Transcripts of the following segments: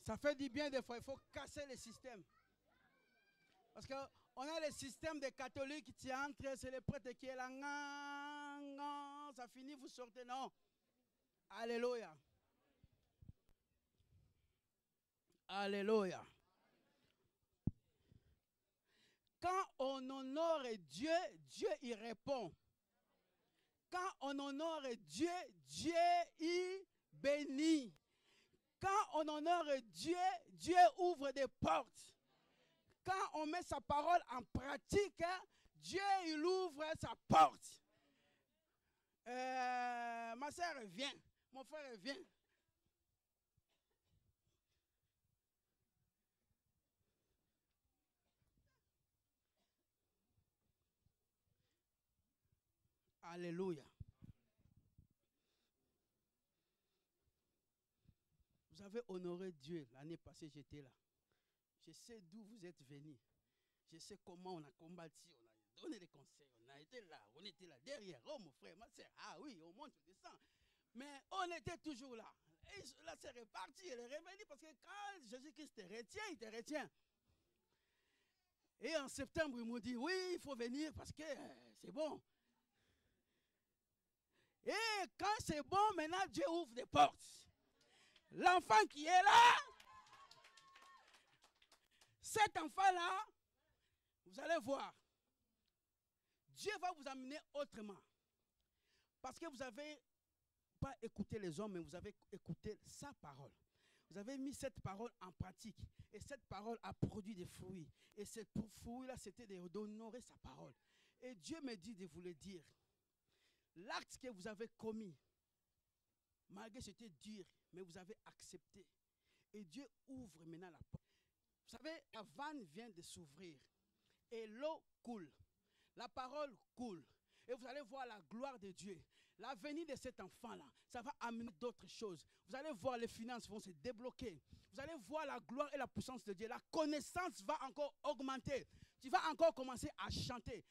Ça fait du bien des fois, il faut casser le système. Parce qu'on a le système des catholiques qui entrent, c'est le prêtre qui est là, ça finit, vous sortez, non. Alléluia. Alléluia. Quand on honore Dieu, Dieu y répond. Quand on honore Dieu, Dieu y bénit. Quand on honore Dieu, Dieu ouvre des portes. Quand on met sa parole en pratique, Dieu il ouvre sa porte. Ma soeur vient, mon frère vient. Alléluia. Vous avez honoré Dieu. L'année passée, j'étais là. Je sais d'où vous êtes venus. Je sais comment on a combattu, on a donné des conseils, on a été là, on était là derrière. Oh mon frère, ma soeur, ah oui, on monte, on descend. Mais on était toujours là. Et là, c'est reparti, elle est revenue parce que quand Jésus-Christ te retient, il te retient. Et en septembre, ils m'ont dit, oui, il faut venir parce que c'est bon. Et quand c'est bon, maintenant, Dieu ouvre des portes. L'enfant qui est là, cet enfant-là, vous allez voir, Dieu va vous amener autrement. Parce que vous n'avez pas écouté les hommes, mais vous avez écouté sa parole. Vous avez mis cette parole en pratique. Et cette parole a produit des fruits. Et ces fruits-là, c'était d'honorer sa parole. Et Dieu me dit de vous le dire. L'acte que vous avez commis, malgré c'était dur, mais vous avez accepté. Et Dieu ouvre maintenant la porte. Vous savez, la vanne vient de s'ouvrir. Et l'eau coule. La parole coule. Et vous allez voir la gloire de Dieu. La venue de cet enfant-là, ça va amener d'autres choses. Vous allez voir les finances vont se débloquer. Vous allez voir la gloire et la puissance de Dieu. La connaissance va encore augmenter. Tu vas encore commencer à chanter.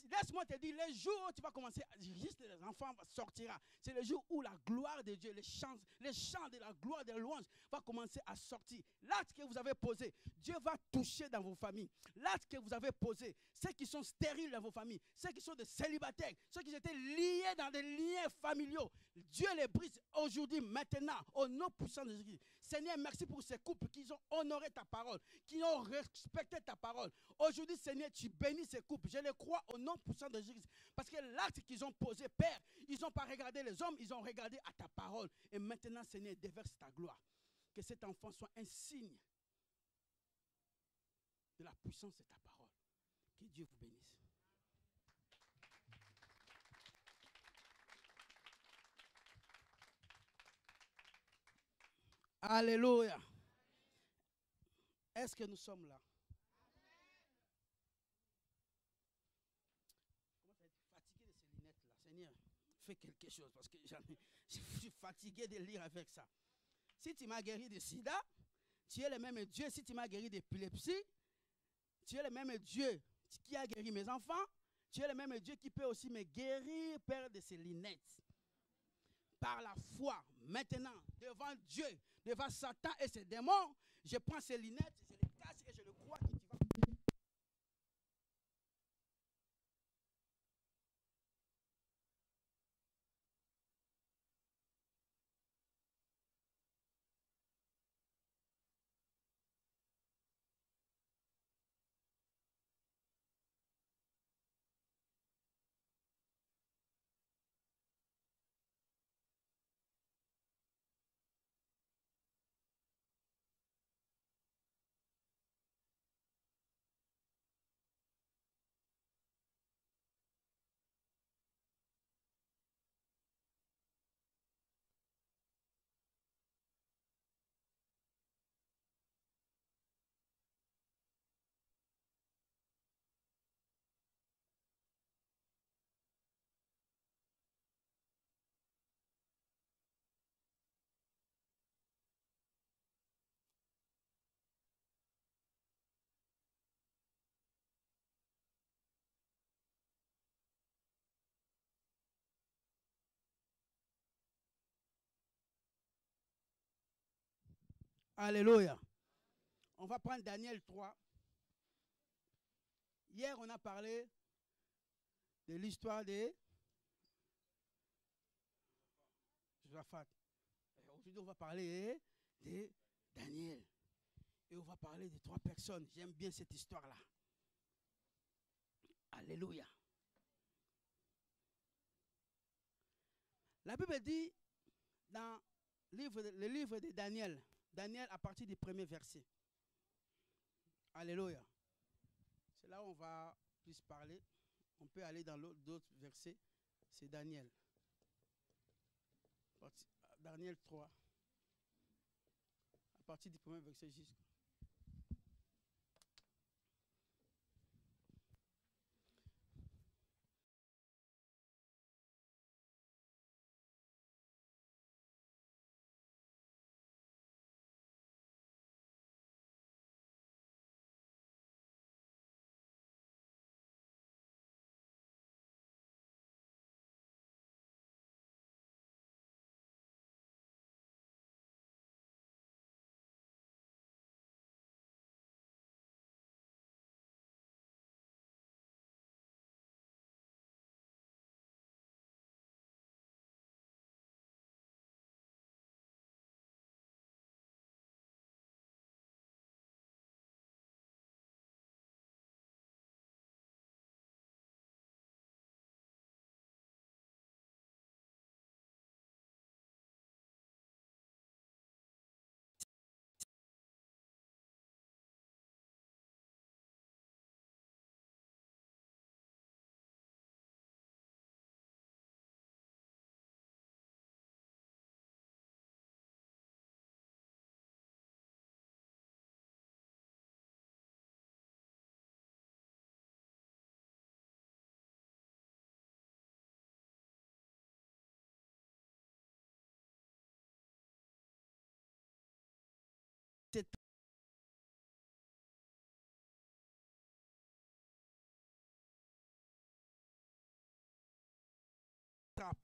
Laisse-moi te dire, les jours où tu vas commencer, juste les enfants sortira. C'est le jour où la gloire de Dieu, les chants de la gloire, de la louange va commencer à sortir. L'acte que vous avez posé, Dieu va toucher dans vos familles. L'acte que vous avez posé, ceux qui sont stériles dans vos familles, ceux qui sont des célibataires, ceux qui étaient liés dans des liens familiaux, Dieu les brise aujourd'hui, maintenant, au nom puissant de Jésus. Seigneur, merci pour ces couples qui ont honoré ta parole, qui ont respecté ta parole. Aujourd'hui, Seigneur, tu bénis ces couples. Je les crois au nom puissant de Jésus. Parce que l'acte qu'ils ont posé, Père, ils n'ont pas regardé les hommes, ils ont regardé à ta parole. Et maintenant, Seigneur, déverse ta gloire. Que cet enfant soit un signe de la puissance de ta parole. Que Dieu vous bénisse. Alléluia. Est-ce que nous sommes là? Comment ça, fatigué de ces lunettes-là? Seigneur, fais quelque chose parce que je suis fatigué de lire avec ça. Si tu m'as guéri de sida, tu es le même Dieu. Si tu m'as guéri d'épilepsie, tu es le même Dieu qui a guéri mes enfants. Tu es le même Dieu qui peut aussi me guérir, Père, de ces lunettes. Par la foi, maintenant, devant Dieu, devant Satan et ses démons, je prends ces lunettes, je les casse et je le crois que tu vas... Alléluia. On va prendre Daniel 3. Hier, on a parlé de l'histoire de Josaphat. Aujourd'hui, on va parler de Daniel. Et on va parler de 3 personnes. J'aime bien cette histoire-là. Alléluia. La Bible dit dans le livre de Daniel, Daniel à partir du premier verset. Alléluia. C'est là où on va plus parler. On peut aller dans d'autres versets. C'est Daniel. Daniel 3. À partir du premier verset jusqu'à.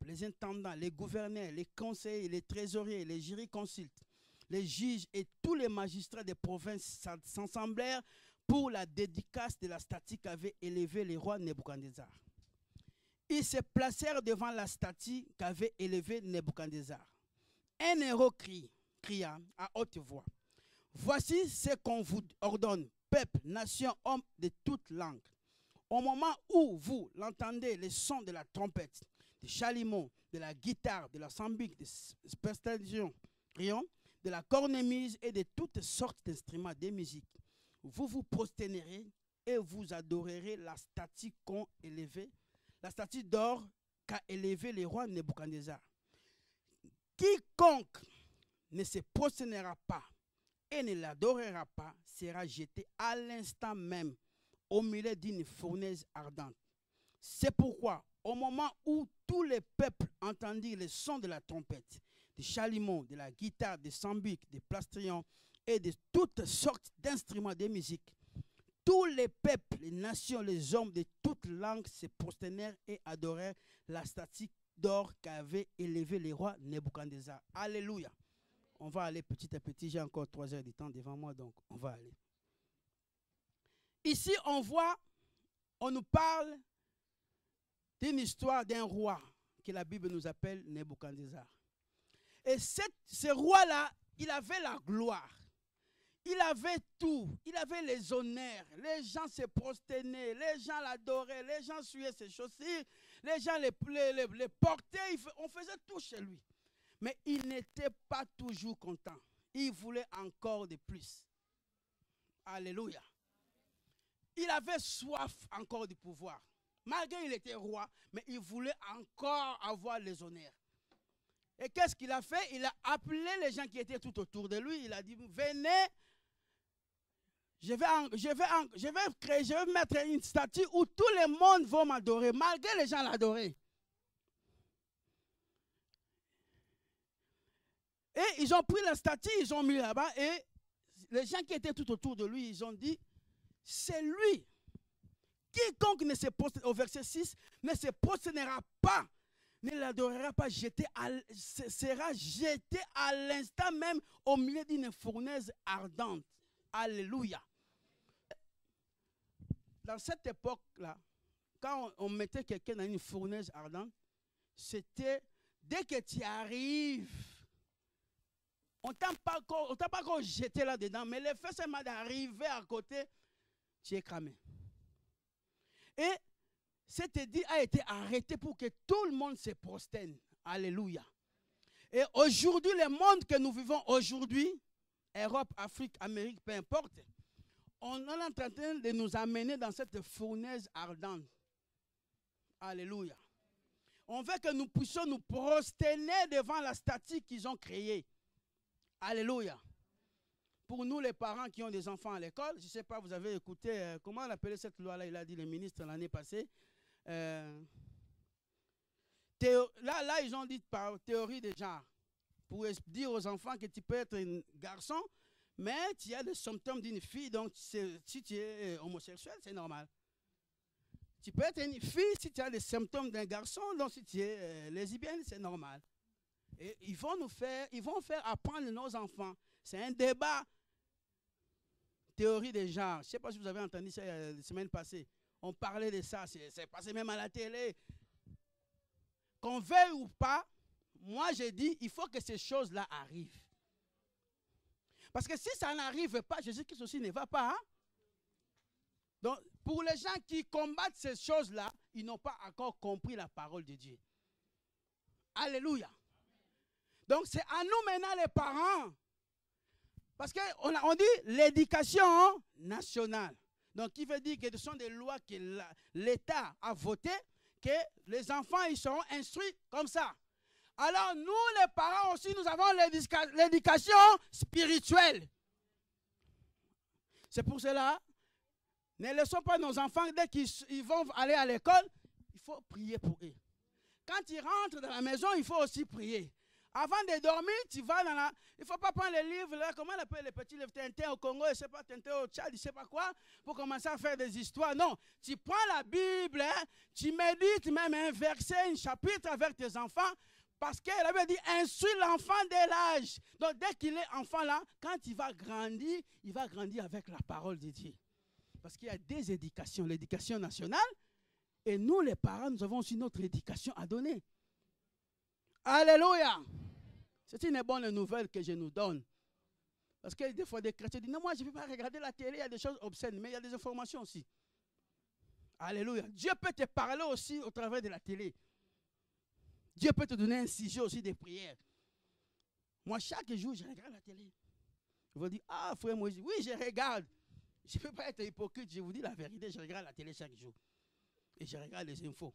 Les intendants, les gouverneurs, les conseillers, les trésoriers, les jurisconsultes, les juges et tous les magistrats des provinces s'assemblèrent pour la dédicace de la statue qu'avait élevée le roi Nebuchadnezzar. Ils se placèrent devant la statue qu'avait élevée Nebuchadnezzar. Un héros cria à haute voix: voici ce qu'on vous ordonne, peuple, nation, hommes de toutes langues. Au moment où vous l'entendez, le son de la trompette, du chalumeau, de la guitare, de la sambique, de prestation, de la cornemuse et de toutes sortes d'instruments de musique, vous vous prosternerez et vous adorerez la statue qu'ont élevée, la statue d'or qu'a élevée le roi Nebuchadnezzar. Quiconque ne se prosternera pas et ne l'adorera pas sera jeté à l'instant même au milieu d'une fournaise ardente. C'est pourquoi, au moment où tous les peuples entendirent le son de la trompette, du chalumeau, de la guitare, des sambiques, des plastrions et de toutes sortes d'instruments de musique, tous les peuples, les nations, les hommes de toutes langues se prosternèrent et adorèrent la statue d'or qu'avait élevé le roi Nebuchadnezzar. Alléluia. On va aller petit à petit. J'ai encore 3 heures de temps devant moi, donc on va aller. Ici, on nous parle d'une histoire d'un roi que la Bible nous appelle Nebuchadnezzar. Et ce roi-là, il avait la gloire. Il avait tout. Il avait les honneurs. Les gens se prosternaient. Les gens l'adoraient. Les gens suivaient ses chaussures. Les gens les portaient. On faisait tout chez lui. Mais il n'était pas toujours content. Il voulait encore de plus. Alléluia. Il avait soif encore du pouvoir. Malgré qu'il était roi, mais il voulait encore avoir les honneurs. Et qu'est-ce qu'il a fait? Il a appelé les gens qui étaient tout autour de lui. Il a dit, venez, je vais mettre une statue où tout le monde va m'adorer, malgré les gens l'adoraient. Et ils ont pris la statue, ils ont mis là-bas, et les gens qui étaient tout autour de lui, ils ont dit, c'est lui. Quiconque ne se prosternera, au verset 6, ne se prosternera pas, ne l'adorera pas, sera jeté à l'instant même au milieu d'une fournaise ardente. Alléluia. Dans cette époque-là, quand on mettait quelqu'un dans une fournaise ardente, c'était dès que tu arrives, on ne t'a pas encore jeté là-dedans, mais le fait seulement d'arriver à côté, tu es cramé. Et cet édit a été arrêté pour que tout le monde se prosterne. Alléluia. Et aujourd'hui, le monde que nous vivons aujourd'hui, Europe, Afrique, Amérique, peu importe, on est en train de nous amener dans cette fournaise ardente. Alléluia. On veut que nous puissions nous prosterner devant la statue qu'ils ont créée. Alléluia. Pour nous, les parents qui ont des enfants à l'école, je ne sais pas, vous avez écouté, comment on appelait cette loi-là, il a dit le ministre l'année passée. Là, ils ont dit par théorie de genre, pour dire aux enfants que tu peux être un garçon, mais tu as les symptômes d'une fille, donc si tu es homosexuel, c'est normal. Tu peux être une fille si tu as les symptômes d'un garçon, donc si tu es lesbienne, c'est normal. Et ils vont faire apprendre nos enfants. C'est un débat. Théorie des genres. Je ne sais pas si vous avez entendu ça la semaine passée. On parlait de ça. C'est passé même à la télé. Qu'on veuille ou pas, moi j'ai dit, il faut que ces choses-là arrivent. Parce que si ça n'arrive pas, Jésus-Christ aussi ne va pas. Hein? Donc, pour les gens qui combattent ces choses-là, ils n'ont pas encore compris la parole de Dieu. Alléluia. Donc, c'est à nous maintenant les parents. Parce qu'on dit l'éducation nationale. Donc, qui veut dire que ce sont des lois que l'État a votées, que les enfants ils seront instruits comme ça. Alors, nous, les parents aussi, nous avons l'éducation spirituelle. C'est pour cela, ne laissons pas nos enfants, dès qu'ils vont aller à l'école, il faut prier pour eux. Quand ils rentrent dans la maison, il faut aussi prier. Avant de dormir, tu vas dans la... Il ne faut pas prendre les livres, là, comment on appelle les petits livres, Tintin au Congo, je ne sais pas, Tintin au Tchad, je ne sais pas quoi, pour commencer à faire des histoires. Non, tu prends la Bible, hein, tu médites même un verset, un chapitre avec tes enfants, parce qu'elle avait dit, instruis l'enfant dès l'âge. Donc, dès qu'il est enfant là, quand il va grandir avec la parole de Dieu. Parce qu'il y a des éducations, l'éducation nationale, et nous, les parents, nous avons aussi notre éducation à donner. Alléluia. C'est une bonne nouvelle que je nous donne. Parce que des fois, des chrétiens disent, non, moi, je ne vais pas regarder la télé, il y a des choses obscènes, mais il y a des informations aussi. Alléluia. Dieu peut te parler aussi au travers de la télé. Dieu peut te donner un sujet aussi de prière. Moi, chaque jour, je regarde la télé. Je vous dis, ah, frère Moïse, oui, je regarde. Je ne peux pas être hypocrite, je vous dis la vérité, je regarde la télé chaque jour. Et je regarde les infos.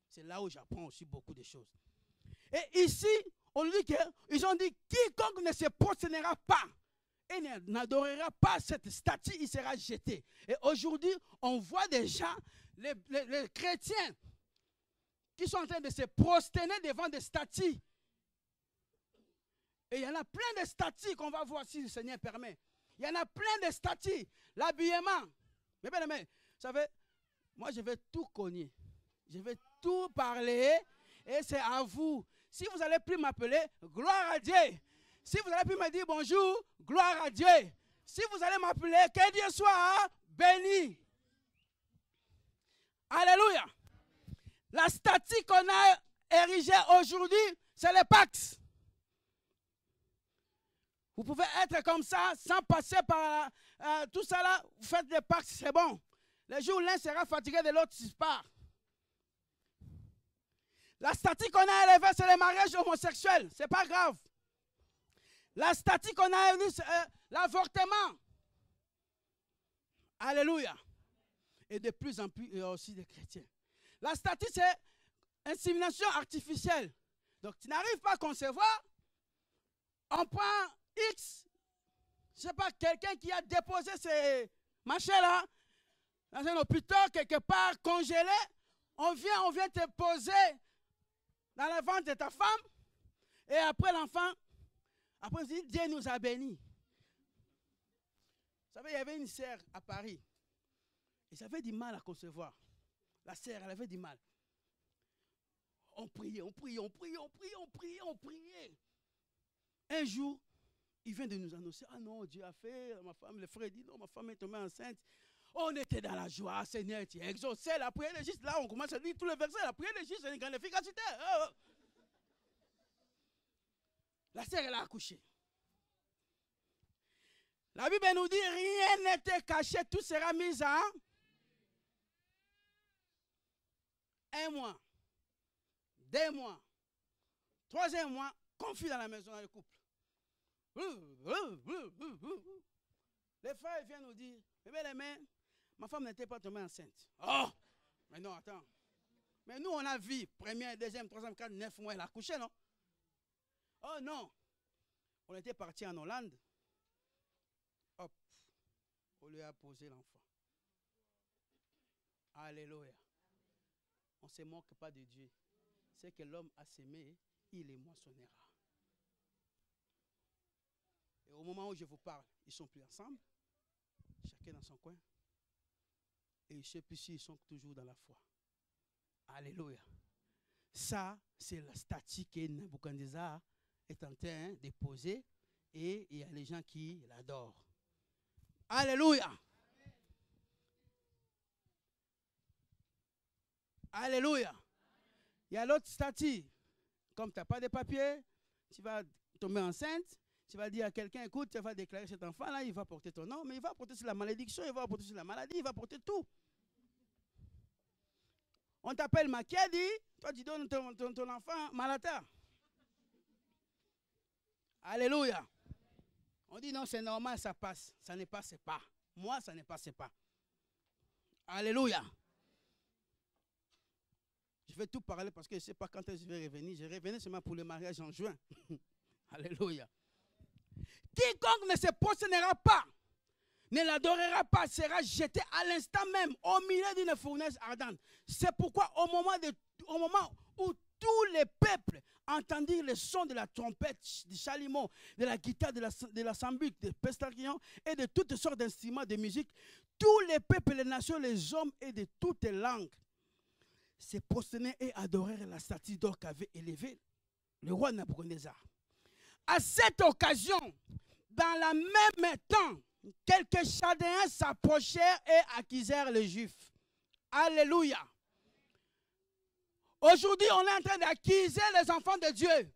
C'est là où j'apprends aussi beaucoup de choses. Et ici, on dit qu'ils ont dit, quiconque ne se prosternera pas et n'adorera pas cette statue, il sera jeté. Et aujourd'hui, on voit déjà les chrétiens qui sont en train de se prosterner devant des statues. Et il y en a plein de statues qu'on va voir si le Seigneur permet. Il y en a plein de statues. L'habillement. Mais bien aimé, vous savez, moi je vais tout cogner. Je vais tout parler et c'est à vous. Si vous n'allez plus m'appeler, gloire à Dieu. Si vous n'allez plus me dire bonjour, gloire à Dieu. Si vous allez m'appeler, que Dieu soit béni. Alléluia. La statue qu'on a érigée aujourd'hui, c'est le Pax. Vous pouvez être comme ça, sans passer par tout ça là, vous faites des Pax, c'est bon. Le jour où l'un sera fatigué de l'autre, il part. La statue qu'on a élevée, c'est le mariage homosexuel. Ce n'est pas grave. La statue qu'on a élevée, c'est l'avortement. Alléluia. Et de plus en plus, il y a aussi des chrétiens. La statue, c'est insémination artificielle. Donc, tu n'arrives pas à concevoir. On prend X, je ne sais pas, quelqu'un qui a déposé ces machins-là dans un hôpital, quelque part, congelé. On vient te poser dans le ventre de ta femme. Et après l'enfant, après, Dieu nous a bénis. Vous savez, il y avait une sœur à Paris. Et ça avait du mal à concevoir. La sœur, elle avait du mal. On priait, on priait, on priait, on priait, on priait, on priait. Un jour, il vient de nous annoncer, ah non, Dieu a fait, ma femme, le frère dit, non, ma femme est tombée enceinte. On était dans la joie, Seigneur, tu es exaucé, la prière est juste là, on commence à lire tous les versets, la prière est juste, c'est une grande efficacité. Oh. La sœur, elle a accouché. La Bible nous dit, rien n'était caché, tout sera mis à 1 mois, 2 mois, 3e mois, conflit dans la maison, dans le couple. Les frères viennent nous dire, mais ma femme n'était pas tombée enceinte. Oh, mais non, attends. Mais nous, on a vu, 1er, 2e, 3e, 4e, 9 mois, elle a accouché, non? Oh non. On était parti en Hollande. Hop. On lui a posé l'enfant. Alléluia. On ne se moque pas de Dieu. C'est que l'homme a semé, il les moissonnera. Et au moment où je vous parle, ils ne sont plus ensemble. Chacun dans son coin. Et ceux ci ils sont toujours dans la foi. Alléluia. Ça, c'est la statue que Nabuchodonosor est en train de poser. Et il y a les gens qui l'adorent. Alléluia. Alléluia. Il y a l'autre statue. Comme tu n'as pas de papier, tu vas tomber enceinte. Tu vas dire à quelqu'un, écoute, tu vas déclarer cet enfant-là, il va porter ton nom, mais il va porter sur la malédiction, il va porter sur la maladie, il va porter tout. On t'appelle Makiadi, toi tu donnes ton enfant Malata. Alléluia. On dit non, c'est normal, ça passe. Ça ne passe pas. Moi, ça ne passe pas. Alléluia. Je vais tout parler parce que je ne sais pas quand je vais revenir. Je revenais seulement pour le mariage en juin. Alléluia. Quiconque ne se posternera pas, ne l'adorera pas, sera jeté à l'instant même au milieu d'une fournaise ardente. C'est pourquoi au moment où tous les peuples entendirent le son de la trompette, du chalumeau, de la guitare, de la sambuc, des pestarions et de toutes sortes d'instruments de musique, tous les peuples, les nations, les hommes et de toutes les langues se prosternaient et adorèrent la statue d'or qu'avait élevée le roi Nabuchodonosor. À cette occasion, dans la même temps, quelques Chaldéens s'approchèrent et accusèrent les Juifs. Alléluia. Aujourd'hui, on est en train d'accuser les enfants de Dieu.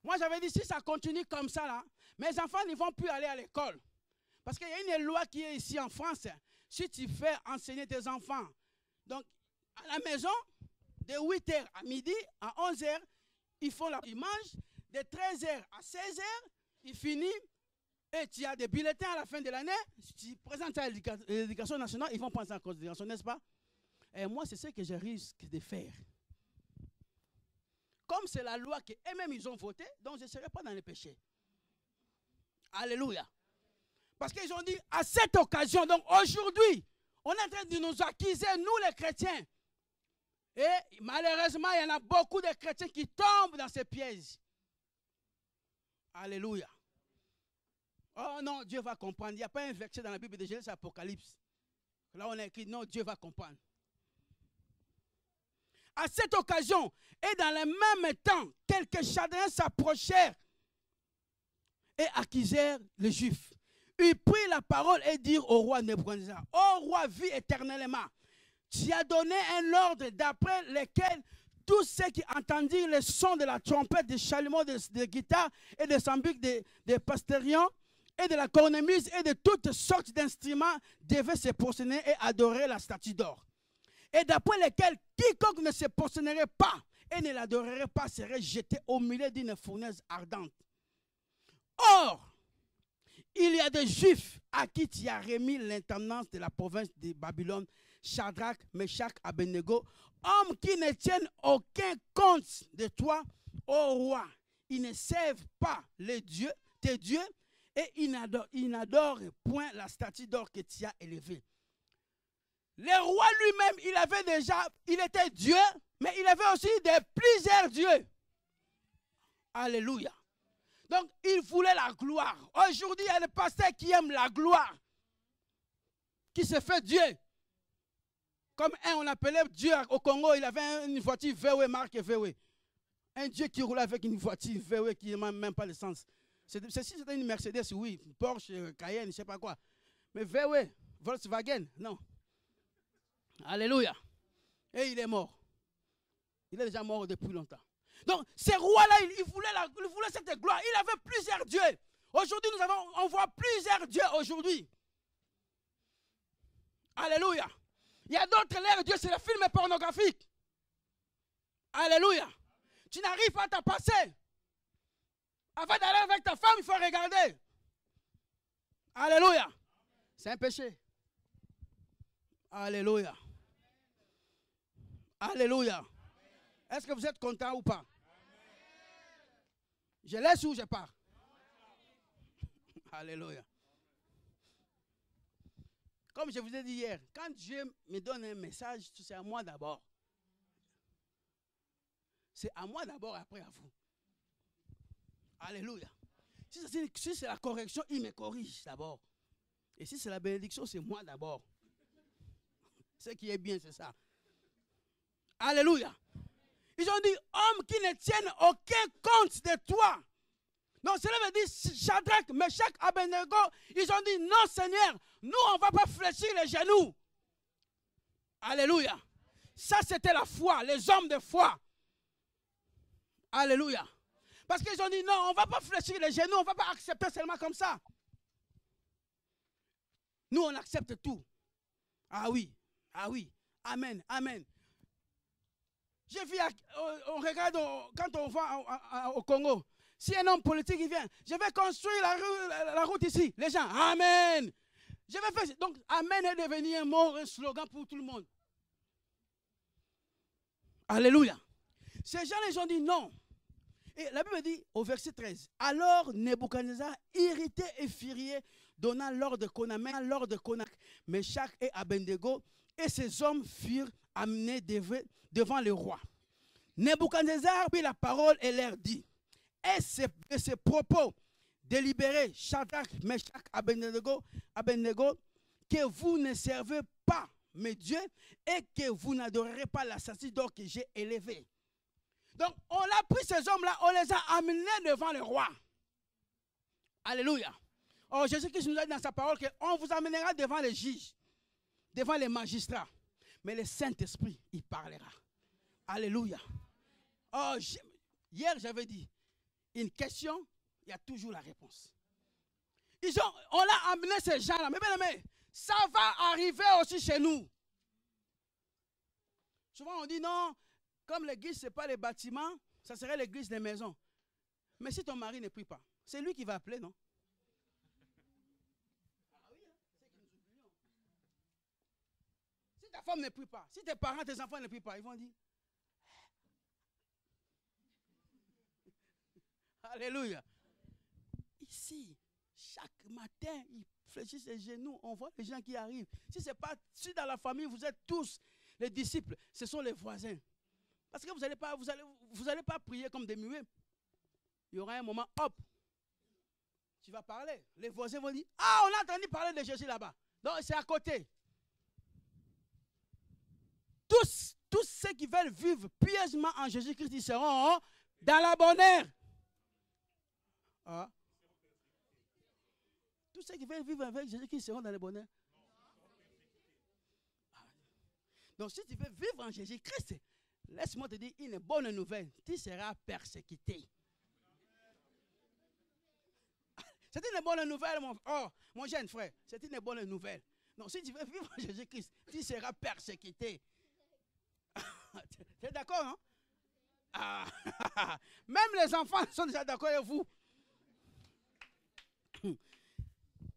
Moi, j'avais dit, si ça continue comme ça, là, mes enfants ne vont plus aller à l'école. Parce qu'il y a une loi qui est ici en France. Si tu fais enseigner tes enfants, donc à la maison, de 8h à midi, à 11h, ils mangent, de 13h à 16h, ils finissent, et tu as des bulletins à la fin de l'année, tu présentes à l'éducation nationale, ils vont penser en considération, n'est-ce pas? Et moi, c'est ce que je risque de faire. Comme c'est la loi qu'eux-mêmes ils ont votée, donc je ne serai pas dans le péché. Alléluia. Parce qu'ils ont dit, à cette occasion, donc aujourd'hui, on est en train de nous accuser, nous les chrétiens. Et malheureusement, il y en a beaucoup de chrétiens qui tombent dans ces pièges. Alléluia. Oh non, Dieu va comprendre. Il n'y a pas un verset dans la Bible de Genèse et Apocalypse. Là, on a écrit, non, Dieu va comprendre. À cette occasion, et dans le même temps, quelques Chaldéens s'approchèrent et accusèrent les Juifs. Ils prirent la parole et dirent au roi Nabuchodonosor, ô roi, vis éternellement. Tu as donné un ordre d'après lequel tous ceux qui entendirent le son de la trompette, des chalumeaux, des guitares et des sambucs, des pastérions et de la cornemuse et de toutes sortes d'instruments devaient se prosterner et adorer la statue d'or. Et d'après lesquels quiconque ne se prosternerait pas et ne l'adorerait pas serait jeté au milieu d'une fournaise ardente. Or, il y a des Juifs à qui tu as remis l'intendance de la province de Babylone, Shadrach, Meshach, Abednego, hommes qui ne tiennent aucun compte de toi, ô roi. Ils ne servent pas les dieux, tes dieux, et ils n'adorent point la statue d'or que tu as élevée. Le roi lui-même, il était Dieu, mais il avait aussi plusieurs dieux. Alléluia. Donc, il voulait la gloire. Aujourd'hui, il y a des pasteurs qui aiment la gloire, qui se fait Dieu. Comme on appelait Dieu au Congo, il avait une voiture VW, marque VW. Un Dieu qui roulait avec une voiture VW qui n'a même pas l'essence. C'était une Mercedes, oui, Porsche, Cayenne, je ne sais pas quoi. Mais VW, Volkswagen, non. Alléluia. Et il est mort. Il est déjà mort depuis longtemps. Donc, ces rois-là, il voulait cette gloire. Il avait plusieurs dieux. Aujourd'hui, on voit plusieurs dieux aujourd'hui. Alléluia. Il y a d'autres leurs dieux, c'est le film pornographique. Alléluia. Tu n'arrives pas à t'en passer. Avant d'aller avec ta femme, il faut regarder. Alléluia. C'est un péché. Alléluia. Alléluia. Est-ce que vous êtes content ou pas? Je laisse ou je pars? Alléluia. Comme je vous ai dit hier, quand Dieu me donne un message, c'est à moi d'abord. C'est à moi d'abord, après à vous. Alléluia. Si c'est la correction, il me corrige d'abord. Et si c'est la bénédiction, c'est moi d'abord. Ce qui est bien, c'est ça. Alléluia. Ils ont dit, homme qui ne tienne aucun compte de toi. Donc cela veut dire, Shadrach, Meshach, Abednego, ils ont dit, non Seigneur, nous on ne va pas fléchir les genoux. Alléluia. Ça c'était la foi, les hommes de foi. Alléluia. Parce qu'ils ont dit, non, on ne va pas fléchir les genoux, on ne va pas accepter seulement comme ça. Nous on accepte tout. Ah oui, amen, amen. J'ai vu, on regarde quand on va au Congo, si un homme politique il vient, je vais construire la route ici. Les gens, amen. Je vais faire. Donc, amen est devenu un mot, un slogan pour tout le monde. Alléluia. Ces gens, ils ont dit non. Et la Bible dit au verset 13, alors Nebuchadnezzar, irrité et furieux, donna l'ordre de Conac, Meshach et Abednego, et ces hommes furent amenés devant le roi. Nebuchadnezzar prit la parole et leur dit, est-ce de ces propos délibérés, Shadrach, Meshach, Abednego, que vous ne servez pas mes dieux et que vous n'adorerez pas l'assassin d'or que j'ai élevé. Donc, on a pris ces hommes-là, on les a amenés devant le roi. Alléluia. Oh, Jésus-Christ nous a dit dans sa parole qu'on vous amènera devant les juges, devant les magistrats. Mais le Saint-Esprit, il parlera. Alléluia. Oh, hier, j'avais dit, une question, il y a toujours la réponse. On a amené ces gens-là. Mais bien aimé, ça va arriver aussi chez nous. Souvent, on dit non, comme l'église, ce n'est pas les bâtiments, ça serait l'église des maisons. Mais si ton mari ne prie pas, c'est lui qui va appeler, non? Si ta femme ne prie pas, si tes parents, tes enfants ne prient pas, ils vont dire, alléluia. Ici, chaque matin, il fléchit ses genoux, on voit les gens qui arrivent. Si dans la famille, vous êtes tous les disciples, ce sont les voisins. Parce que vous n'allez pas prier comme des muets. Il y aura un moment, hop, tu vas parler. Les voisins vont dire, ah, on a entendu parler de Jésus là-bas. Donc, c'est à côté. Tous ceux qui veulent vivre pieusement en Jésus-Christ, ils seront dans la bonne ère. Ah. Tous ceux qui veulent vivre avec Jésus-Christ seront dans le bonheur. Donc, si tu veux vivre en Jésus-Christ, laisse-moi te dire une bonne nouvelle. Tu seras persécuté. C'est une bonne nouvelle, mon jeune frère. C'est une bonne nouvelle. Donc, si tu veux vivre en Jésus-Christ, tu seras persécuté. Tu es d'accord, hein? Ah. Même les enfants sont déjà d'accord avec vous.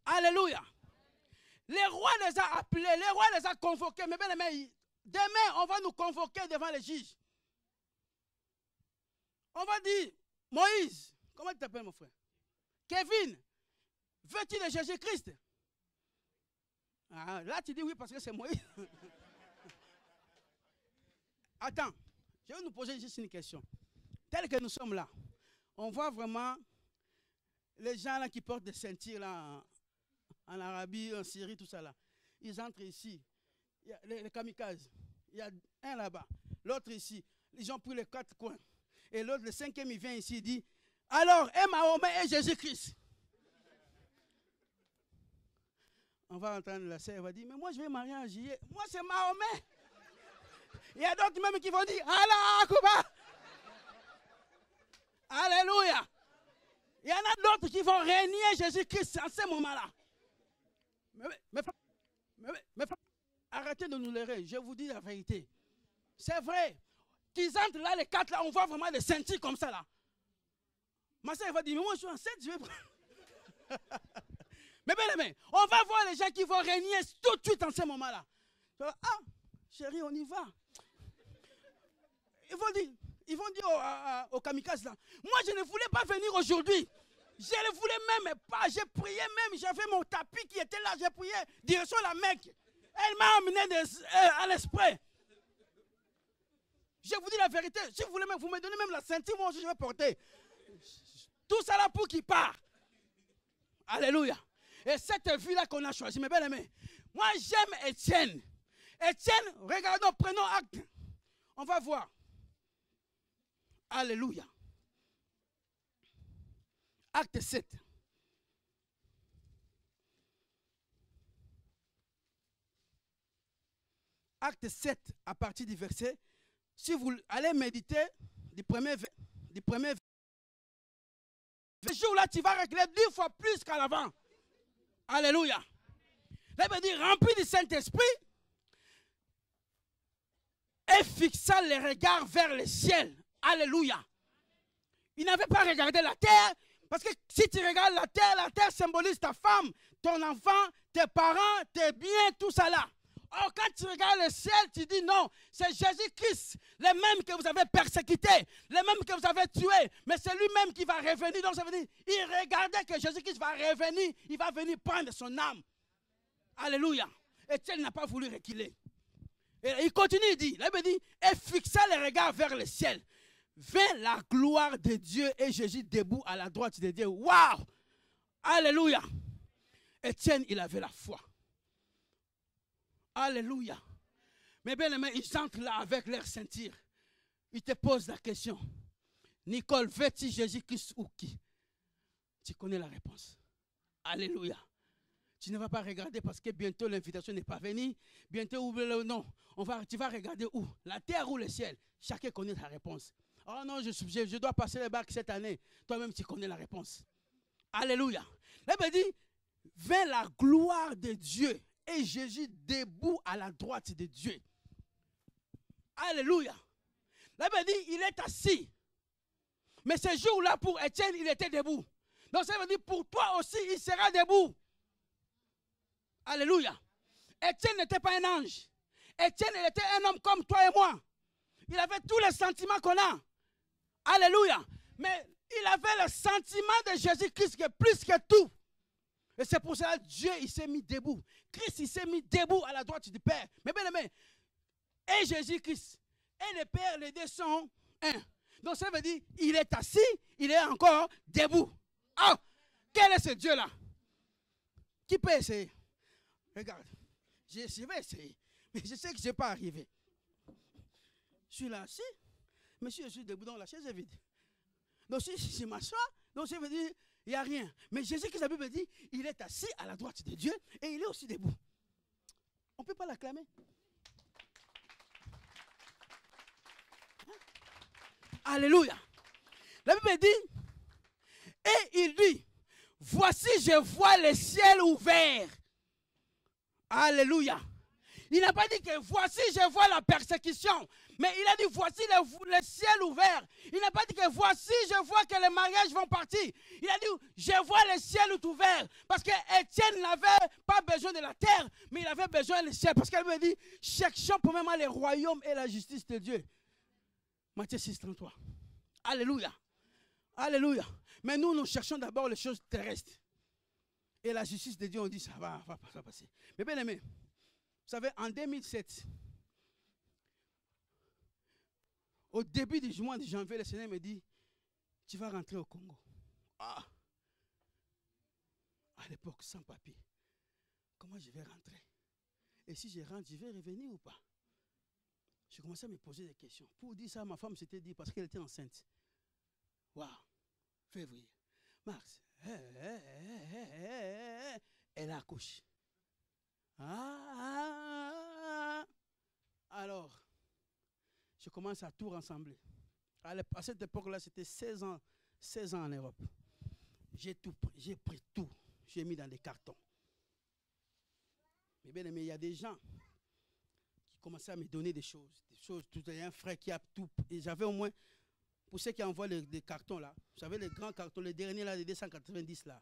Alléluia. Les rois les a appelés, les rois les a convoqués. Mais bien aimé, demain, on va nous convoquer devant les juges. On va dire, Moïse, comment tu t'appelles mon frère? Kevin, veux-tu de Jésus-Christ? Ah, là, tu dis oui parce que c'est Moïse. Attends, je vais nous poser juste une question. Tel que nous sommes là, on voit vraiment les gens là qui portent des ceintures là, en Arabie, en Syrie, tout ça là. Ils entrent ici. Il y a les kamikazes. Il y a un là-bas, l'autre ici. Ils ont pris les 4 coins. Et l'autre, le 5e, il vient ici, il dit, alors, et Mahomet et Jésus-Christ. On va entendre la sœur, elle va dire, mais moi je vais marier en juillet. Moi c'est Mahomet. Il y a d'autres même qui vont dire, Allah Akbar. Alléluia. Il y en a d'autres qui vont régner Jésus-Christ en ce moment-là. Mais arrêtez de nous leurrer, je vous dis la vérité. C'est vrai. Qu'ils entrent là, les 4 là, on voit vraiment les sentir comme ça là. Ma soeur va dire, mais moi je suis enceinte, je vais prendre. Mais bien aimé, on va voir les gens qui vont régner tout de suite en ce moment-là. Ah, chérie, on y va. Ils vont dire aux kamikazes là, moi je ne voulais pas venir aujourd'hui. Je ne voulais même pas, j'ai prié même, j'avais mon tapis qui était là, j'ai prié direction la Mecque. Elle m'a amené à l'esprit. Je vous dis la vérité, si vous voulez même, vous me donnez même la ceinture, moi aussi je vais porter. Tout ça là pour qui part. Alléluia. Et cette vie-là qu'on a choisie, mes bien-aimés, moi j'aime Étienne. Étienne, regardons, prenons acte. On va voir. Alléluia. Acte 7. Acte 7, à partir du verset. Si vous allez méditer du premier ce jour-là, tu vas régler 10 fois plus qu'à l'avant. Alléluia. Là, il veut dire, rempli du Saint-Esprit et fixant les regards vers le ciel. Alléluia. Il n'avait pas regardé la terre, parce que si tu regardes la terre symbolise ta femme, ton enfant, tes parents, tes biens, tout ça là. Or, quand tu regardes le ciel, tu dis non, c'est Jésus-Christ, le même que vous avez persécuté, le même que vous avez tué, mais c'est lui-même qui va revenir. Donc ça veut dire, il regardait que Jésus-Christ va revenir, il va venir prendre son âme. Alléluia. Étienne n'a pas voulu reculer. Et il continue, il dit, là il me dit, et fixa les regards vers le ciel. Vint la gloire de Dieu et Jésus debout à la droite de Dieu. Waouh! Alléluia. Étienne, il avait la foi. Alléluia. Mais bien aimé, ils entrent là avec leur ceinture. Ils te posent la question. Nicole, veux-tu Jésus-Christ ou qui? Tu connais la réponse. Alléluia. Tu ne vas pas regarder parce que bientôt l'invitation n'est pas venue. Bientôt, non. Tu vas regarder où? La terre ou le ciel? Chacun connaît sa réponse. Oh non, je dois passer le bac cette année. Toi-même, tu connais la réponse. Alléluia. Là, il dit, vers la gloire de Dieu. Et Jésus debout à la droite de Dieu. Alléluia. Là, il dit, il est assis. Mais ce jour-là, pour Étienne, il était debout. Donc ça veut dire, pour toi aussi, il sera debout. Alléluia. Étienne n'était pas un ange. Étienne, il était un homme comme toi et moi. Il avait tous les sentiments qu'on a. Alléluia. Mais il avait le sentiment de Jésus-Christ qui est plus que tout. Et c'est pour cela que Dieu, il s'est mis debout. Christ, il s'est mis debout à la droite du Père. Mais bien aimé, et Jésus-Christ et le Père, les deux sont un. Donc ça veut dire, il est assis, il est encore debout. Ah, quel est ce Dieu-là? Qui peut essayer? Regarde, je vais essayer. Mais je sais que je ne vais pas arriver. Je suis là assis, mais si je suis debout, donc la chaise est vide. Donc si je m'assois, donc ça veut dire, il n'y a rien. Mais Jésus-Christ, la Bible dit, il est assis à la droite de Dieu et il est aussi debout. On ne peut pas l'acclamer. Hein? Alléluia. La Bible dit, et il dit, voici je vois le ciel ouvert. Alléluia. Il n'a pas dit que voici je vois la persécution. Mais il a dit voici le ciel ouvert. Il n'a pas dit que voici je vois que les mariages vont partir. Il a dit je vois le ciel ouvert. Parce que Étienne n'avait pas besoin de la terre, mais il avait besoin du ciel. Parce qu'elle me dit cherchons premièrement le royaume et la justice de Dieu. Matthieu 6, 33. Alléluia. Alléluia. Mais nous cherchons d'abord les choses terrestres. Et la justice de Dieu, on dit ça va passer. Mais bien aimé, vous savez, en 2007, au début du mois de janvier, le Seigneur me dit, tu vas rentrer au Congo. Ah! À l'époque, sans papier. Comment je vais rentrer? Et si je rentre, je vais revenir ou pas? J'ai commencé à me poser des questions. Pour dire ça, ma femme s'était dit, parce qu'elle était enceinte. Waouh, février, mars, elle accouche. Alors, je commence à tout rassembler. À cette époque-là, c'était 16 ans en Europe. J'ai pris tout, j'ai mis dans des cartons. Mais bien aimé, il y a des gens qui commençaient à me donner des choses. Tout il y a un frère qui a tout. Et j'avais au moins, pour ceux qui envoient des cartons là, vous savez les grands cartons, les derniers là, les 290 là.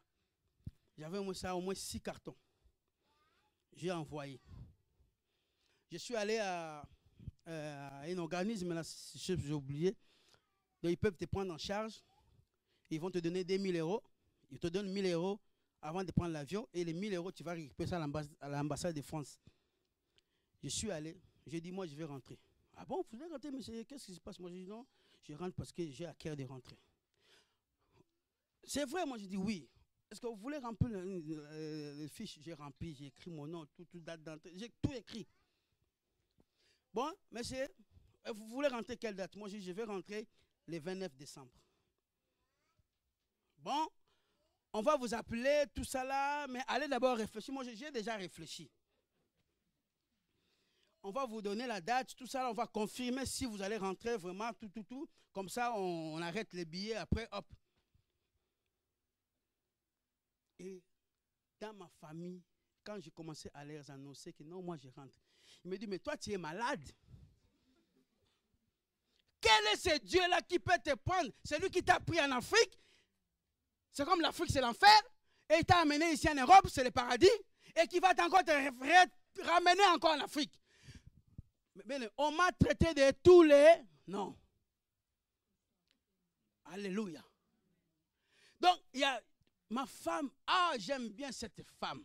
J'avais au moins 6 cartons. J'ai envoyé. Je suis allé à un organisme, là, j'ai oublié. Donc, ils peuvent te prendre en charge. Ils vont te donner des 1000 euros. Ils te donnent 1000 euros avant de prendre l'avion. Et les 1000 euros, tu vas récupérer ça à l'ambassade de France. Je suis allé. J'ai dit, moi, je vais rentrer. Ah bon, vous allez rentrer, monsieur? Qu'est-ce qui se passe? Moi, j'ai dit, non, je rentre parce que j'ai à cœur de rentrer. C'est vrai, moi, j'ai dit oui. Est-ce que vous voulez remplir les fiches? J'ai rempli, j'ai écrit mon nom, tout date d'entrée. J'ai tout écrit. Bon, monsieur, vous voulez rentrer quelle date? Moi, je vais rentrer le 29 décembre. Bon, on va vous appeler, tout ça là, mais allez d'abord réfléchir. Moi, j'ai déjà réfléchi. On va vous donner la date, tout ça là, on va confirmer si vous allez rentrer vraiment, tout. Comme ça, on arrête les billets, après, hop. Et dans ma famille, quand j'ai commencé à leur annoncer que non, moi je rentre, il me dit, mais toi tu es malade. Quel est ce Dieu-là qui peut te prendre? C'est lui qui t'a pris en Afrique. C'est comme l'Afrique, c'est l'enfer. Et il t'a amené ici en Europe, c'est le paradis. Et qui va encore te ramener encore en Afrique. Mais on m'a traité de tous les... Non. Alléluia. Donc, il y a ma femme. Ah, j'aime bien cette femme.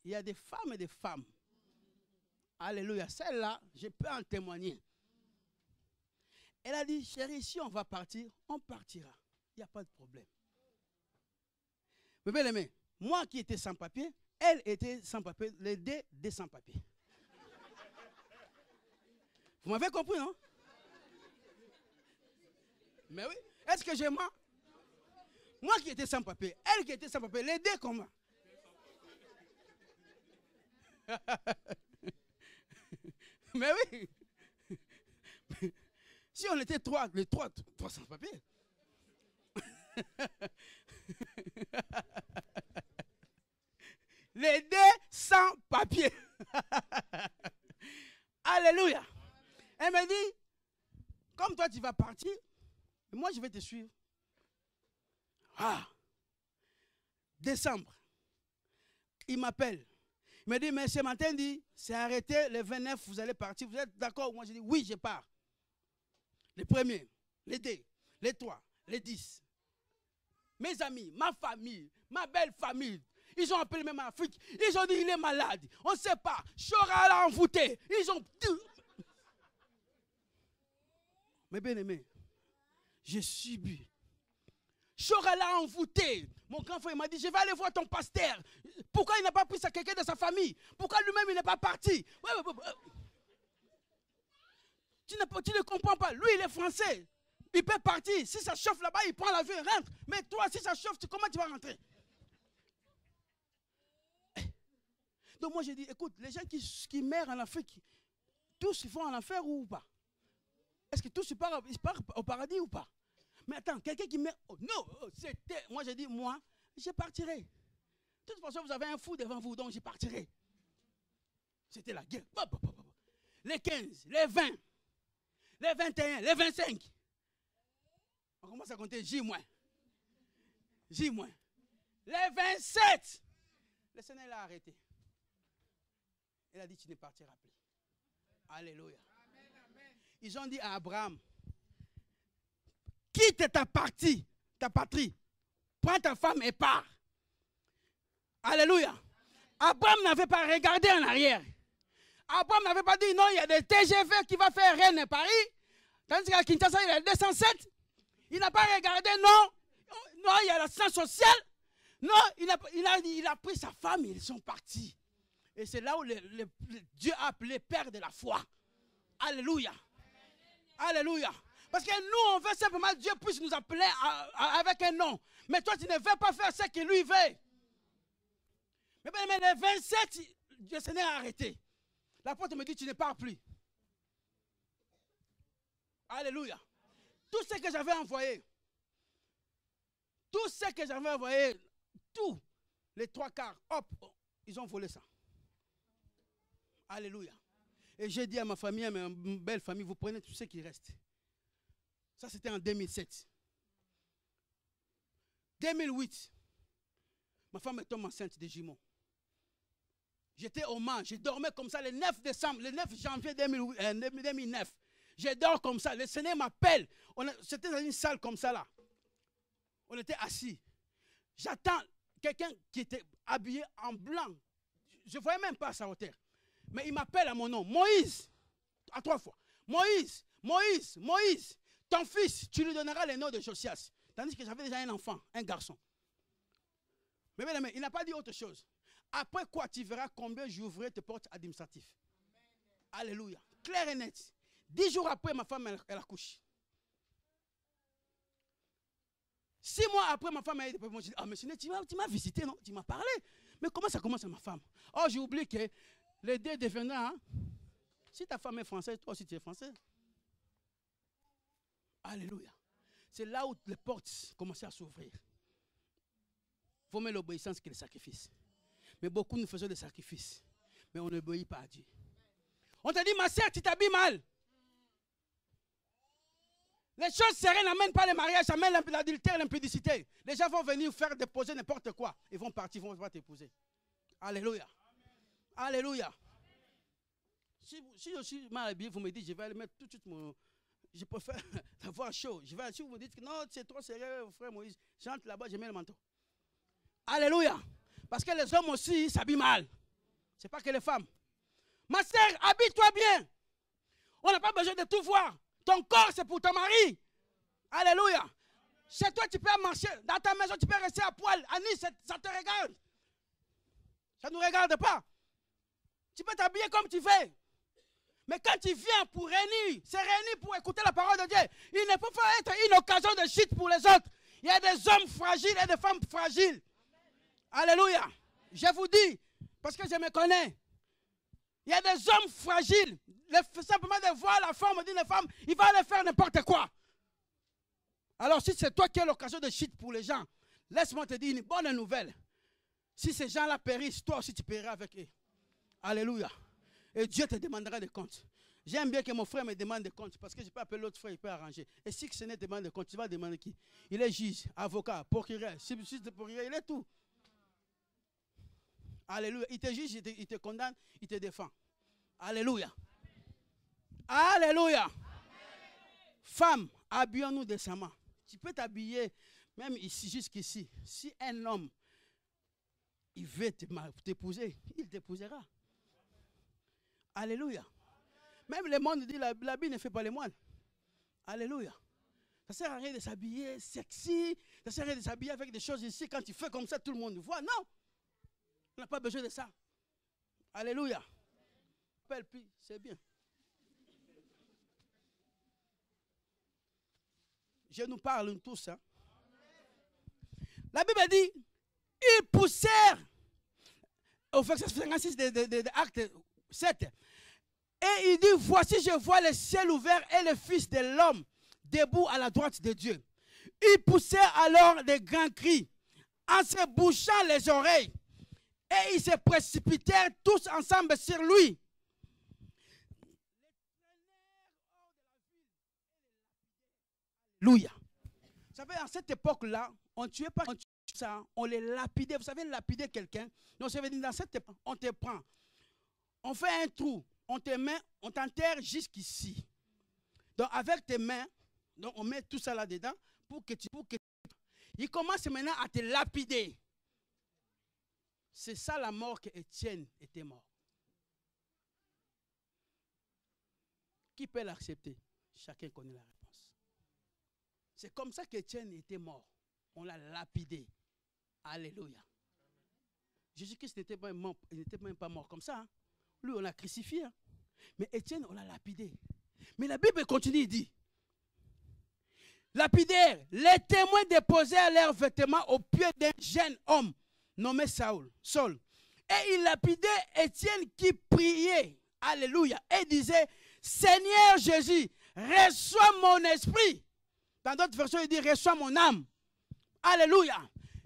Il y a des femmes et des femmes. Alléluia. Celle-là, je peux en témoigner. Elle a dit, chérie, si on va partir, on partira. Il n'y a pas de problème. Mais bien aimé, moi qui étais sans papier, elle était sans papier, les deux sans papier. Vous m'avez compris, non? Mais oui. Est-ce que j'ai menti? Moi qui étais sans papier, elle qui était sans papier, les deux comment? Mais oui. Si on était les trois sans papier. Les deux sans papier. Alléluia. Elle me dit, comme toi tu vas partir, moi je vais te suivre. Ah, décembre, il m'appelle. Il me dit, mais ce matin, c'est arrêté, le 29, vous allez partir. Vous êtes d'accord? Moi je dis, oui, je pars. Les premiers, les 2, les 3, les 10. Mes amis, ma famille, ma belle famille, ils ont appelé même Afrique. Ils ont dit, il est malade. On ne sait pas. Chora l'a envoûté. Ils ont... Mais bien aimé, j'ai subi. Chora l'a envoûté. Mon grand frère m'a dit, je vais aller voir ton pasteur. Pourquoi il n'a pas pris ça quelqu'un de sa famille? Pourquoi lui-même il n'est pas parti? Tu ne comprends pas. Lui, il est français. Il peut partir. Si ça chauffe là-bas, il prend l'avion et rentre. Mais toi, si ça chauffe, comment tu vas rentrer? Donc moi, j'ai dit, écoute, les gens qui meurent en Afrique, tous ils vont en enfer ou pas? Est-ce que tous ils partent au paradis ou pas? Mais attends, quelqu'un qui meurt... Oh, non, c'était... Moi, j'ai dit, moi, je partirai. De toute façon, vous avez un fou devant vous, donc je partirai. C'était la guerre. Les 15, les 20, les 21, les 25. On commence à compter J-. J-. Les 27. Le Seigneur l'a arrêté. Il a dit, tu ne partiras plus. Alléluia. Ils ont dit à Abraham, quitte ta patrie, prends ta femme et pars. Alléluia. Abraham n'avait pas regardé en arrière. Abraham n'avait pas dit, non, il y a des TGV qui va faire Rennes et Paris. Tandis qu'à Kinshasa, il y a 207. Il n'a pas regardé, non. Non, il y a l'assistance sociale. Non, il a pris sa femme et ils sont partis. Et c'est là où Dieu a appelé Père de la foi. Alléluia. Alléluia. Parce que nous, on veut simplement que Dieu puisse nous appeler avec un nom. Mais toi, tu ne veux pas faire ce que lui veut. Mais le 27, le Seigneur a arrêté. L'apôtre me dit, tu ne pars plus. Alléluia. Tout ce que j'avais envoyé, tous les 3/4, hop, ils ont volé ça. Alléluia. Et j'ai dit à ma famille, à ma belle famille, vous prenez tout ce qui reste. Ça, c'était en 2007. 2008, ma femme tombe enceinte de jumeaux. J'étais au Mans, je dormais comme ça le 9 décembre, le 9 janvier 2009. Je dors comme ça, le Seigneur m'appelle. C'était dans une salle comme ça là. On était assis. J'attends quelqu'un qui était habillé en blanc. Je ne voyais même pas sa hauteur. Mais il m'appelle à mon nom. Moïse, à 3 fois. Moïse, Moïse, Moïse, ton fils, tu lui donneras le nom de Josias. Tandis que j'avais déjà un enfant, un garçon. Mais il n'a pas dit autre chose. Après quoi, tu verras combien j'ouvrirai tes portes administratives. Alléluia. Clair et net. 10 jours après, ma femme, elle accouche. 6 mois après, ma femme, elle dit, ah, mais tu m'as visité, non? Tu m'as parlé. Mais comment ça commence à ma femme? Oh, j'ai oublié que les deux deviendront, hein? Si ta femme est française, toi aussi tu es français. Alléluia. C'est là où les portes commençaient à s'ouvrir. Il faut mettre l'obéissance que le sacrifice. Mais beaucoup nous faisons des sacrifices. Mais on n'obéit pas à Dieu. On te dit, ma sœur, tu t'habilles mal. Les choses sereines n'amènent pas le mariage, amènent l'adultère, l'impudicité. Les gens vont venir faire déposer n'importe quoi. Ils vont partir, ils ne vont pas t'épouser. Alléluia. Alléluia. Si je suis mal habillé, vous me dites, je vais aller mettre tout de suite mon... Je préfère avoir chaud. Si vous me dites que non, c'est trop sérieux, frère Moïse, j'entre là-bas, je mets le manteau. Alléluia. Parce que les hommes aussi s'habillent mal. Ce n'est pas que les femmes. Ma sœur, habille-toi bien. On n'a pas besoin de tout voir. Ton corps, c'est pour ton mari. Alléluia. Chez toi, tu peux marcher. Dans ta maison, tu peux rester à poil. Annie, ça te regarde. Ça ne nous regarde pas. Tu peux t'habiller comme tu veux. Mais quand tu viens pour réunir, c'est réunir pour écouter la parole de Dieu. Il ne peut pas être une occasion de chute pour les autres. Il y a des hommes fragiles et des femmes fragiles. Alléluia. Je vous dis, parce que je me connais. Il y a des hommes fragiles. Simplement de voir la forme d'une femme, il va aller faire n'importe quoi. Alors si c'est toi qui as l'occasion de chute pour les gens, laisse-moi te dire une bonne nouvelle. Si ces gens-là périssent, toi aussi tu périras avec eux. Alléluia. Et Dieu te demandera des comptes. J'aime bien que mon frère me demande des comptes parce que je peux appeler l'autre frère, il peut arranger. Et si ce n'est pas demande des comptes, tu vas demander qui? Il est juge, avocat, procureur, substitut de procureur, il est tout. Alléluia. Il te juge, il te condamne, il te défend. Alléluia. Alléluia. Femme, habillons-nous décemment. Tu peux t'habiller, même ici, jusqu'ici. Si un homme, il veut t'épouser, il t'épousera. Alléluia. Même le monde dit, l'habit ne fait pas les moines. Alléluia. Ça ne sert à rien de s'habiller sexy. Ça ne sert à rien de s'habiller avec des choses ici. Quand tu fais comme ça, tout le monde voit. Non. On n'a pas besoin de ça. Alléluia. C'est bien. Je nous parle tous. Hein. La Bible dit, ils poussèrent, au verset 56 de Actes 7, et il dit, voici je vois le ciel ouvert et le Fils de l'homme debout à la droite de Dieu. Ils poussèrent alors des grands cris, en se bouchant les oreilles, et ils se précipitèrent tous ensemble sur lui. Alléluia. Vous savez, à cette époque-là, on ne tuait pas ça, on les lapidait. Vous savez, lapider quelqu'un. Donc, ça veut dire, dans cette époque, on te prend, on fait un trou, on te met, on t'enterre jusqu'ici. Donc, avec tes mains, donc on met tout ça là-dedans pour que tu. Il commence maintenant à te lapider. C'est ça la mort que Étienne était mort. Qui peut l'accepter? Chacun connaît la réponse. C'est comme ça qu'Étienne était mort. On l'a lapidé. Alléluia. Jésus-Christ n'était même pas mort comme ça. Hein. Lui, on l'a crucifié. Hein. Mais Étienne, on l'a lapidé. Mais la Bible continue, il dit, lapidaire, les témoins déposèrent leurs vêtements au pied d'un jeune homme nommé Saul. Et il lapidait Étienne qui priait, alléluia, et disait, Seigneur Jésus, reçois mon esprit. Dans d'autres versions, il dit, reçois mon âme. Alléluia.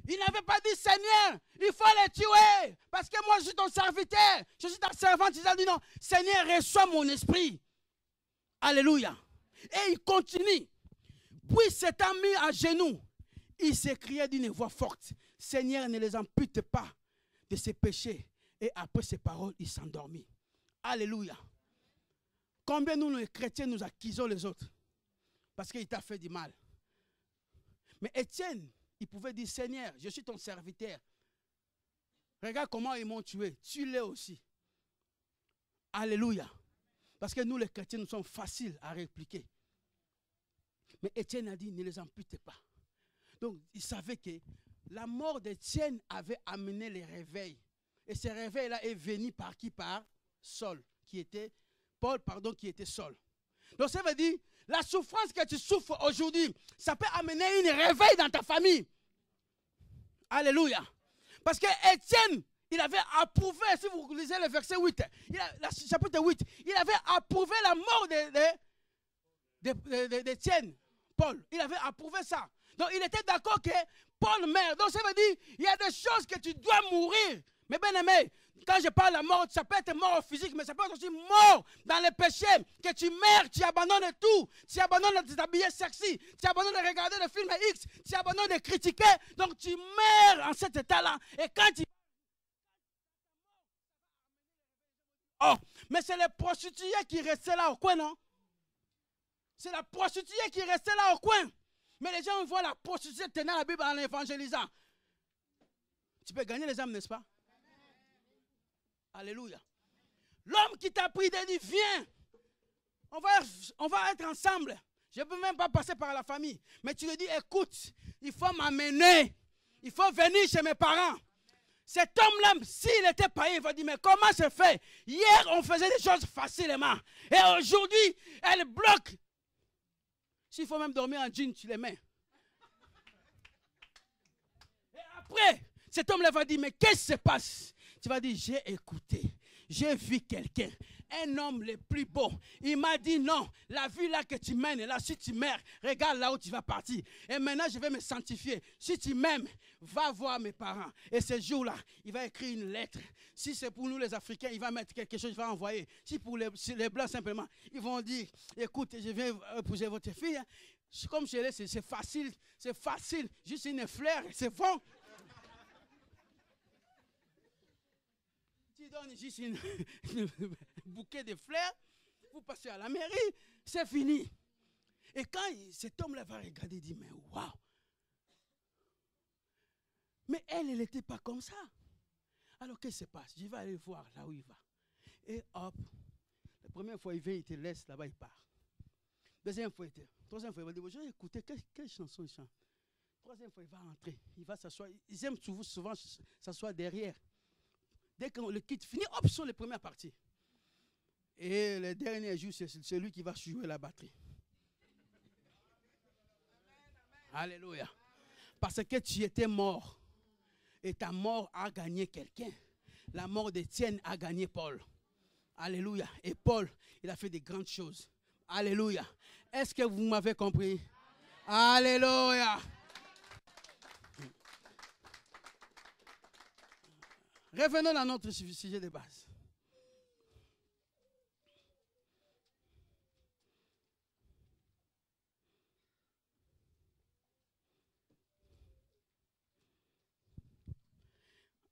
Il n'avait pas dit, Seigneur, il faut les tuer, parce que moi je suis ton serviteur, je suis ta servante. Il a dit non, Seigneur, reçois mon esprit. Alléluia. Et il continue. Puis s'étant mis à genoux, il s'écriait d'une voix forte, Seigneur, ne les ampute pas de ses péchés. Et après ces paroles, il s'endormit. Alléluia. Combien nous, les chrétiens, nous accusons les autres parce qu'il t'a fait du mal. Mais Étienne, il pouvait dire, Seigneur, je suis ton serviteur. Regarde comment ils m'ont tué. Tue-les aussi. Alléluia. Parce que nous, les chrétiens, nous sommes faciles à répliquer. Mais Étienne a dit, ne les amputez pas. Donc, il savait que la mort d'Étienne avait amené les réveils. Et ce réveil-là est venu par qui? Par Saul, Paul, qui était Saul. Donc, ça veut dire, la souffrance que tu souffres aujourd'hui, ça peut amener un réveil dans ta famille. Alléluia. Parce que Étienne, il avait approuvé, si vous lisez le verset 8, chapitre 8, il avait approuvé la mort d'Étienne, Paul. Il avait approuvé ça. Donc, il était d'accord que Paul meurt. Donc, ça veut dire, il y a des choses que tu dois mourir. Mais bien aimé, quand je parle de la mort, ça peut être mort physique, mais ça peut être aussi mort dans les péchés, que tu meurs, tu abandonnes tout, tu abandonnes de t'habiller sexy, tu abandonnes de regarder le film X, tu abandonnes de critiquer, donc tu meurs en cet état-là. Et quand tu... Oh, mais c'est les prostituées qui restaient là au coin, non? C'est la prostituée qui restait là au coin. Mais les gens voient la prostituée tenir la Bible en évangélisant. Tu peux gagner les âmes, n'est-ce pas? Alléluia. L'homme qui t'a pris de dire, viens, on va être ensemble. Je ne peux même pas passer par la famille. Mais tu lui dis, écoute, il faut m'amener. Il faut venir chez mes parents. Cet homme-là, s'il était païen, il va dire, mais comment c'est fait? Hier, on faisait des choses facilement. Et aujourd'hui, elle bloque. S'il faut même dormir en jean, tu les mets. Et après, cet homme-là va dire, mais qu'est-ce qui se passe? Tu vas dire, j'ai écouté, j'ai vu quelqu'un, un homme le plus beau. Il m'a dit, non, la vie là que tu mènes, là, si tu meurs, regarde là où tu vas partir. Et maintenant, je vais me sanctifier. Si tu m'aimes, va voir mes parents. Et ce jour-là, il va écrire une lettre. Si c'est pour nous les Africains, il va mettre quelque chose, il va envoyer. Si pour les Blancs simplement, ils vont dire, écoute, je vais épouser votre fille. Comme je l'ai, c'est facile, juste une fleur, c'est bon. Tu donnes juste un bouquet de fleurs, vous passez à la mairie, c'est fini. Et quand cet homme-là va regarder, il dit, mais waouh. Mais elle n'était pas comme ça. Alors qu'est-ce qui se passe? Je vais aller voir là où il va. Et hop, la première fois il vient, il te laisse, là-bas il part. Deuxième fois, troisième fois, il va dire, j'ai écouté, quelle chanson il chante? Troisième fois, il va rentrer, il va s'asseoir. Ils aiment souvent s'asseoir derrière. Dès qu'on le quitte, fini, hop, sont les premières parties. Et le dernier jour, c'est celui qui va jouer la batterie. Alléluia. Parce que tu étais mort. Et ta mort a gagné quelqu'un. La mort d'Étienne a gagné Paul. Alléluia. Et Paul, il a fait de grandes choses. Alléluia. Est-ce que vous m'avez compris? Alléluia. Revenons à notre sujet de base.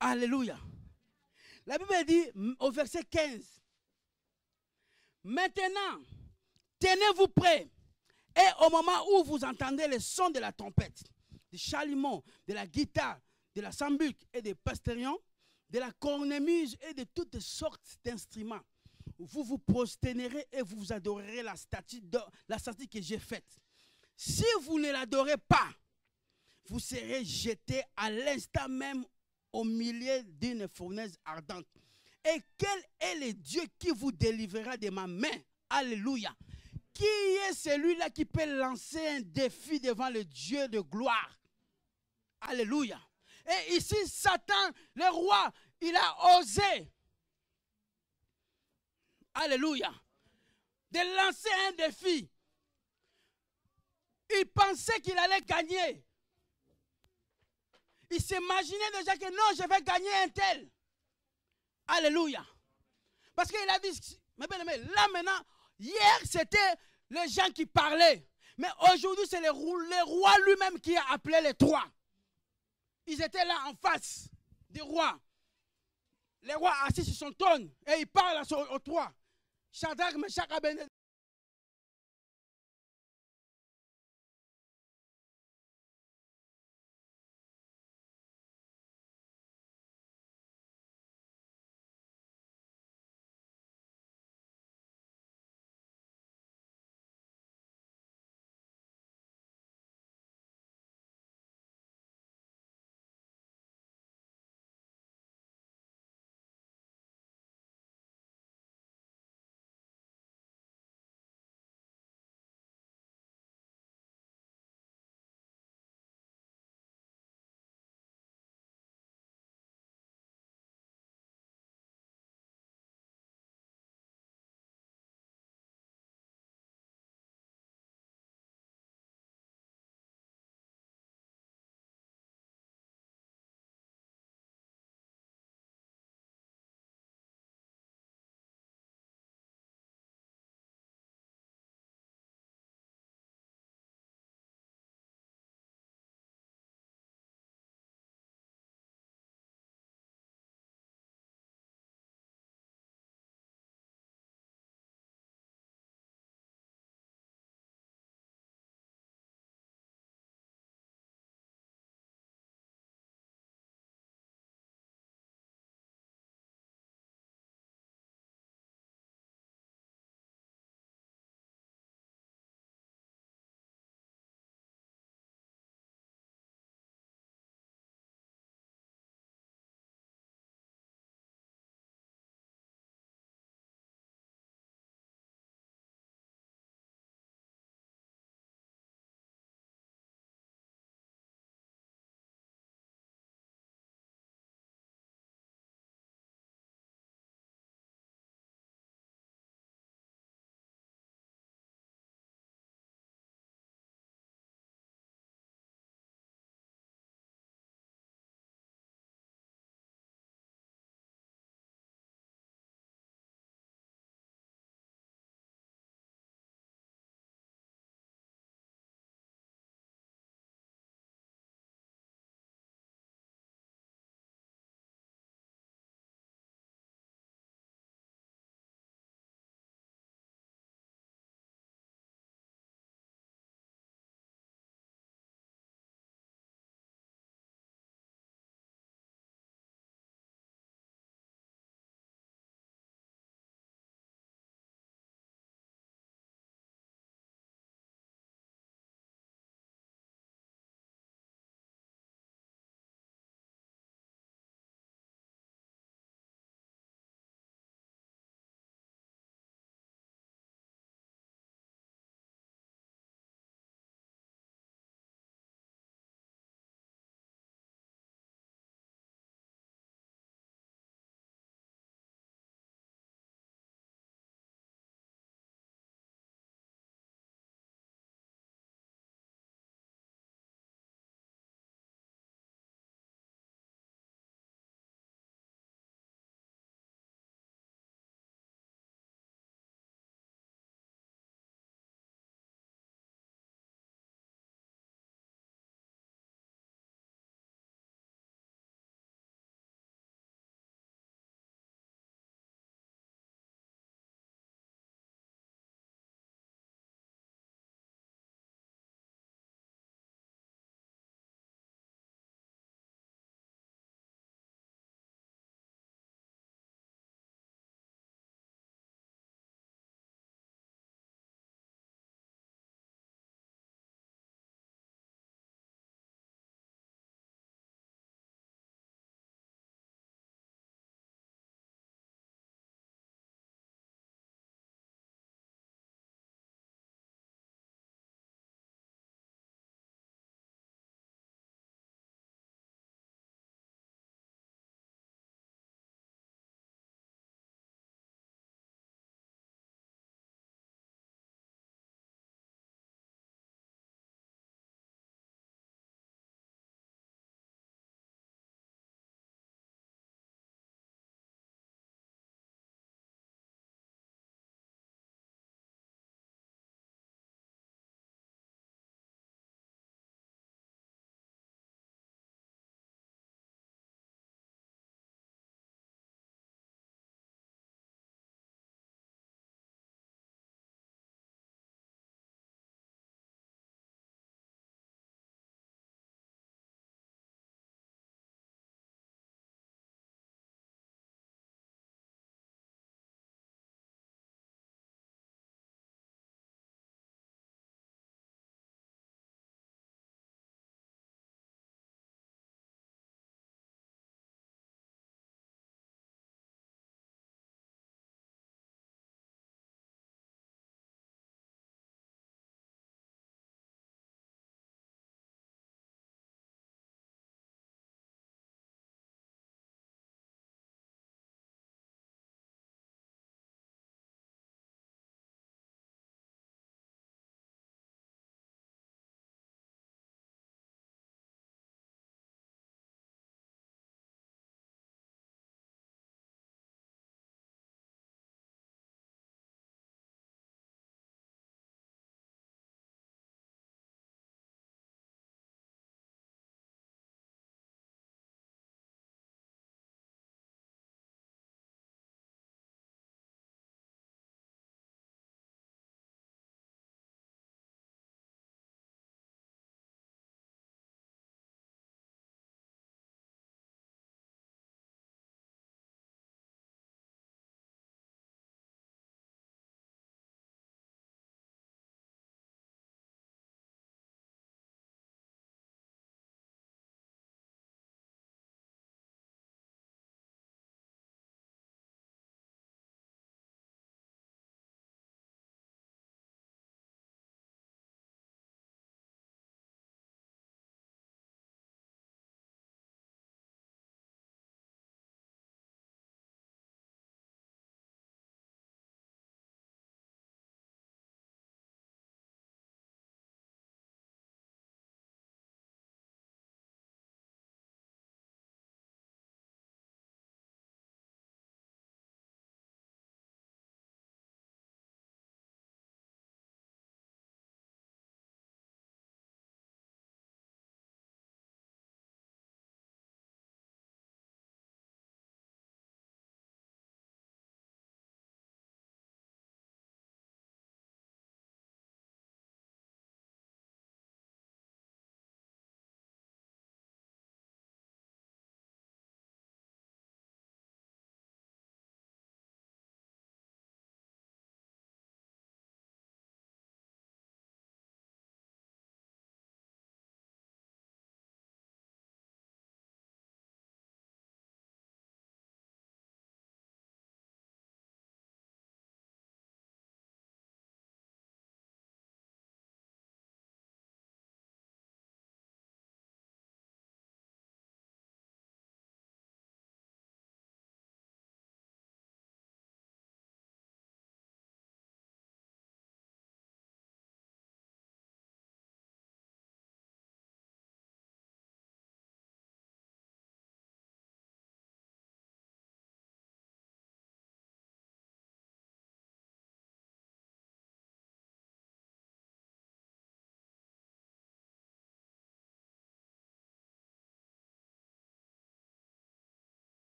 Alléluia. La Bible dit au verset 15, maintenant, tenez-vous prêts et au moment où vous entendez le son de la trompette, du chalumeau, de la guitare, de la sambuc et des pastillons, de la cornemuse et de toutes sortes d'instruments, vous vous prosternerez et vous adorerez la statue que j'ai faite. Si vous ne l'adorez pas, vous serez jeté à l'instant même au milieu d'une fournaise ardente. Et quel est le Dieu qui vous délivrera de ma main? Alléluia. Qui est celui-là qui peut lancer un défi devant le Dieu de gloire? Alléluia. Et ici, Satan, le roi, il a osé. Alléluia. De lancer un défi. Il pensait qu'il allait gagner. Il s'imaginait déjà que non, je vais gagner un tel. Alléluia. Parce qu'il a dit, mais bien aimé, là maintenant, hier c'était les gens qui parlaient. Mais aujourd'hui c'est le roi lui-même qui a appelé les trois. Ils étaient là en face du roi. Le roi assis sur son trône et il parle aux trois. Shadrach, Meshach, Abednego.